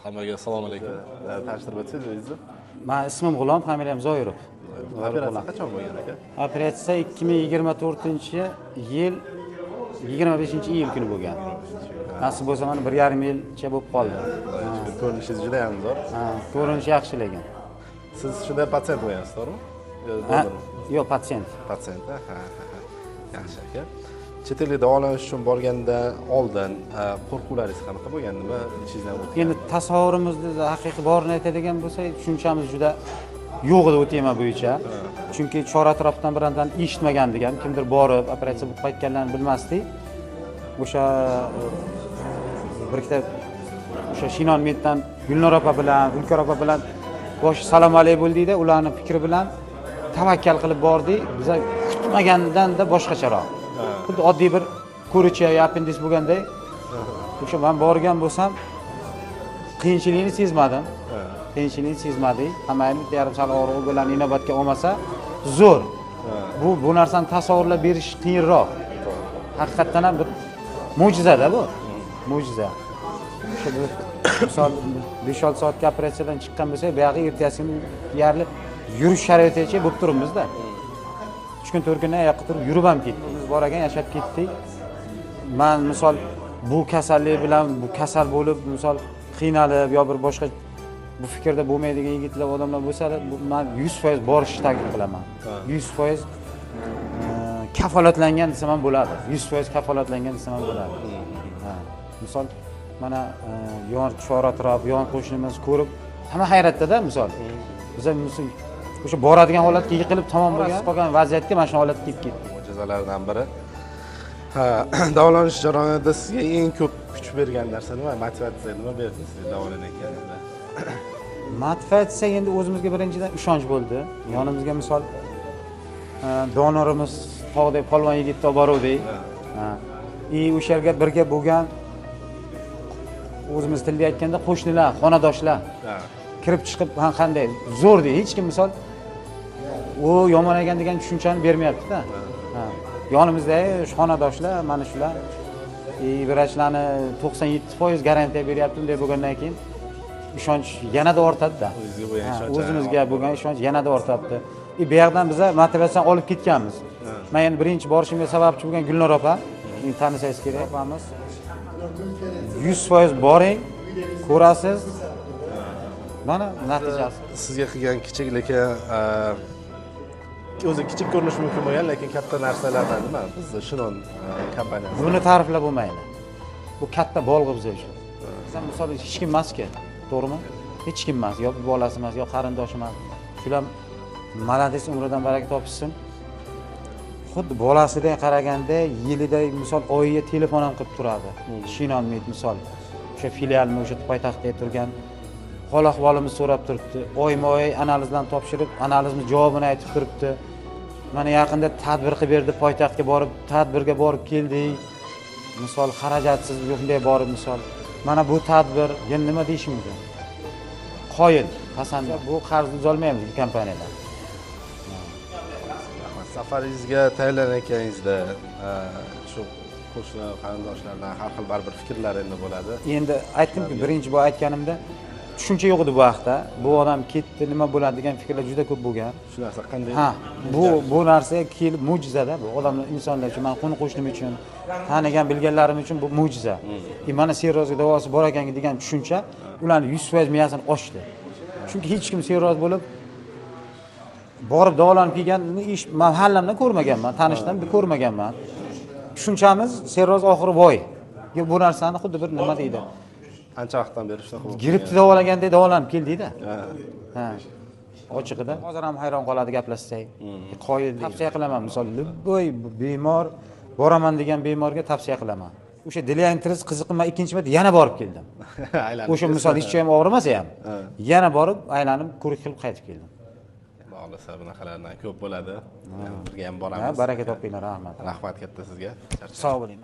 Hammaga assalomu alaykum. Tanishtirib o'tsangiz o'zingizni. Men ismim G'ulom, familiyam Zoirov. Operatsiya qachon bo'lgan aka? Operatsiya 2024-yil 25-iyul kuni bo'lgan. Nasib bo'lsa mana 1,5 yilcha bo'lib qoldi. Ko'rinishingiz juda ham zo'r. Ko'rinish yaxshi lekin. Siz shunda patsient bo'lgansiz, to'g'rimi? Yo'q, patsient. Patsient, ha. Yaxshi aka. Chet elga davolanish uchun borganda oldin qo'rquvlaringiz qanaqa bo'lgan? Nima ichingizdan o'tgan? Endi tasavvurimizda haqiqiy borini aytadigan bo'lsak, tushunchamiz juda yo'q edi u tema bo'yicha. Chunki chor atrofdan birondan eshitmagandik ham, kimdir borib operatsiya bo'lib qaytganlarni bilmasdik. O'sha bir ikkita o'sha Shinon Meddan Gulnor opa bilan, Ulkor opa bilan bosh salom alaykum bo'ldikda, ularning fikri bilan tavakkal qilib bordik. Biz kutmagandan-da boshqacharoq. Xuddi oddiy bir ko'richa yo appendis bo'lganday. O'sha men borgan bo'lsam, qiyinchilikni sezmadim. Qiyinchilikni sezmadik. Hammani yarim sal og'riq bilan inobatga olmasa, zo'r. Bu narsani tasavvurlab berish qiyinroq. Haqiqatan ham bir mo'jiza-da bu. Mo'jiza. O'sha misol 5-6 soatga operatsiyadan chiqqan bo'lsa, bu yerga ertasiga deyarli yurish sharoitigacha bo'lib turibmiz-da. 3 kun 4 kundan oyoqqa turib yurib ham ketdik. Biz bor ekan yashab ketdik. Men misol bu kasallik bilan bu kasal bo'lib, misol qiynalib yo bir boshqa bu fikrda bo'lmaydigan yigitlar, odamlar bo'lsa, men 100% borishni taklif qilaman. 100% kafolatlangan desam ham bo'ladi. 100% kafolatlangan desam ham bo'ladi. Misol mana yon chor atrof, yon qo'shnimiz ko'rib, hamma hayratda-da misol. Biz o'sha boradigan holatga yiqilib tamom bo'lgan qolgan vaziyatga mana shu holatga kelib ketdik. Mo'jizalardan biri. Davolanish jarayonida sizga eng ko'p kuch bergan narsa nima? Motivatsiya nima berdi sizga davolanayotganingizda? Motivatsiya endi o'zimizga birinchidan ishonch bo'ldi. Yonimizga misol donorimiz tog'dek polvon yigitni olib boruvdik. O'sha yerga birga bo'lgan o'zimiz tilda aytganda qo'shnilar, xonadoshlar kirib chiqib qanday zo'r deydi. Hech kim misol u yomon ekan degan tushunchani bermayapti-da. Yonimizda xonadoshlar, mana shular vrachlarni 97% garantiya beryapti. Bunday bo'lgandan keyin ishonch yanada ortadi-da. O'zimizga bo'lgan ishonch yanada ortadi. Bu yerdan biz motivatsiyani olib ketganmiz. Men endi birinchi borishimga sababchi bo'lgan Gulnor opa, tanisangiz kerak opamiz. 100% boring, ko'rasiz. Mana natijasi. Sizga qilgan kichik lekin o'zi kichik ko'rinishi mumkin bo'lgan, lekin katta narsalardan nima? Bizning Shinon kompaniyasi. Buni ta'riflab bo'lmaydi. Bu katta bolg'a bizlar uchun. Sen misol hech kim emas-ku, to'g'rimi? Hech kim emas, yo bolasi emas, yo qarindoshi emas. Shular malades umridan baraka topishsin. Xuddi bolasidan qaraganda yilida misol oyiga telefon ham qilib turadi. Shinon Med misol o'sha filialni o'sha poytaxtda turgan hol ahvolimizni so'rab turibdi. Oyma-oy analizlarni topshirib, analizimiz javobini aytib turibdi. Mana yaqinda tadbir qilib berdi, poytaxtga borib, tadbirga borib keldik. Misol xarajatsiz bunday borib misol. Mana bu tadbir, yana nima deyish mumkin? Qoyil, qasam bu qarz uzolmaymiz bu kompaniyadan. Safaringizga tayyorlanayotganingizda shu qo'shni qarindoshlardan har xil baribir fikrlar endi bo'ladi. Endi aytdimki, birinchi bu aytganimda tushuncha yo'q edi bu vaqtda. Bu odam ketdi, nima bo'ladi degan fikrlar juda ko'p bo'lgan. Shu narsa qanday? Bu narsa kelib mo'jiza-da bu. Odamlar, insonlar uchun, men qo'ni-qo'shnim uchun, tanigan, bilganlarim uchun bu mo'jiza. Mana serrozga davosi bor ekan degan tushuncha ularning 100% miyasini ochdi. Chunki hech kim serroz bo'lib borib davolanib kelganini mahallamdan ko'rmaganman, tanishdan ko'rmaganman. Tushunchamiz serroz oxiri voy. Bu narsani xuddi bir nima deydi? Qancha vaqtdan beri shunaqa bo'ldi? Grippni davolagandek davolanib keldik-da. Ochig'ida hozir ham hayron qoladi gaplashsak. Qoyil tavsiya qilaman, misol Lubboy bemor boraman degan bemorga tavsiya qilaman. O'sha Deliantriz qiziqma ikkinchi marta yana borib keldim. O'sha misol hech joyim og'rimasa ham, yana borib aylanib ko'rik qilib qaytib keldim. Xohlasa bunaqalardan ko'p bo'ladi. Birga ham boramiz. Baraka topinglar, rahmat. Rahmat katta sizga. Sog' bo'ling.